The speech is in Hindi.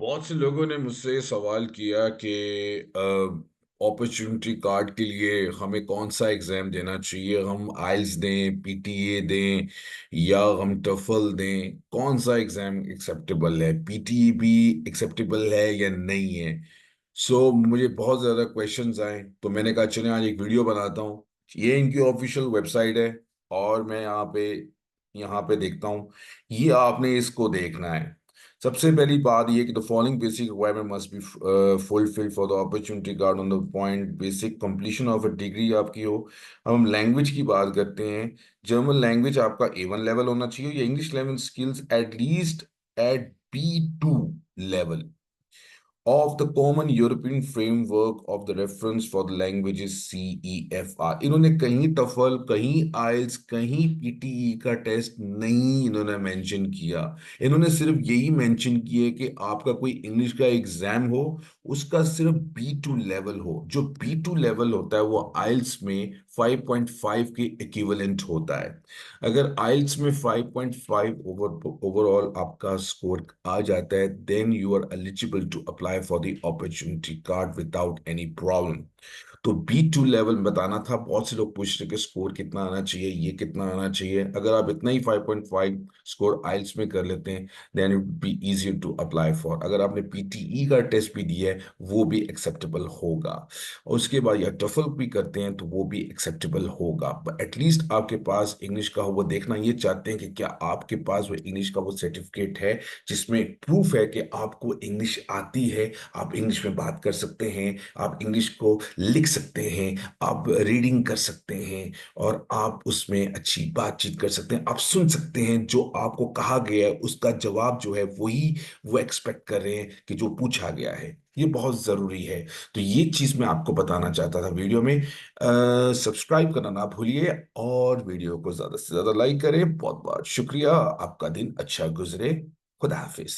बहुत से लोगों ने मुझसे सवाल किया कि अपॉर्चुनिटी कार्ड के लिए हमें कौन सा एग्जाम देना चाहिए। हम आइल्स दें, पीटीए दें, या हम टफल दें? कौन सा एग्जाम एक्सेप्टेबल है? पीटीए भी एक्सेप्टेबल है या नहीं है? मुझे बहुत ज़्यादा क्वेश्चंस आए तो मैंने कहा चले आज एक वीडियो बनाता हूँ। ये इनकी ऑफिशियल वेबसाइट है और मैं यहाँ पे देखता हूँ। ये आपने इसको देखना है। सबसे पहली बात ये कि the following basic requirement must be fulfilled for the opportunity card on the point basic completion of a degree आपकी हो। अब हम लैंग्वेज की बात करते हैं। जर्मन लैंग्वेज आपका A1 लेवल होना चाहिए या English language skills at least at B2 level of the common European framework of the reference for the languages CEFR। इन्होंने कहीं टफल, कहीं आइल्स, कहीं पीटीई का टेस्ट नहीं इन्होंने मेंशन किया। इन्होंने सिर्फ यही मेंशन किया है कि आपका कोई इंग्लिश का एग्जाम हो, उसका सिर्फ B2 लेवल हो। जो B2 लेवल होता है वो आइल्स में 5.5 के इक्विवेलेंट होता है। अगर आइल्स में 5.5 ओवरऑल आपका स्कोर आ जाता है, then you are eligible to apply for the opportunity card without any problem. तो B2 लेवल बताना था। बहुत से लोग पूछ रहे कि स्कोर कितना आना चाहिए, ये कितना आना चाहिए। अगर आप इतना ही 5.5 स्कोर आइल्स में कर लेते हैं, then it be easier to apply for. अगर आपने पीटीई का टेस्ट भी दिया है वो भी एक्सेप्टेबल होगा। और उसके बाद या टफल भी करते हैं तो वो भी एक्सेप्टेबल होगा। बट एटलीस्ट आपके पास इंग्लिश का हो। वो देखना ये चाहते हैं कि क्या आपके पास वो इंग्लिश का वो सर्टिफिकेट है जिसमें प्रूफ है कि आपको इंग्लिश आती है, आप इंग्लिश में बात कर सकते हैं, आप इंग्लिश को लिख सकते हैं, आप रीडिंग कर सकते हैं, और आप उसमें अच्छी बातचीत कर सकते हैं। आप सुन सकते हैं जो आपको कहा गया है उसका जवाब जो है वही वो एक्सपेक्ट कर रहे हैं कि जो पूछा गया है। ये बहुत जरूरी है। तो ये चीज मैं आपको बताना चाहता था वीडियो में। सब्सक्राइब करना ना भूलिए और वीडियो को ज्यादा से ज्यादा लाइक करें। बहुत बहुत शुक्रिया। आपका दिन अच्छा गुजरे। खुदा हाफिज।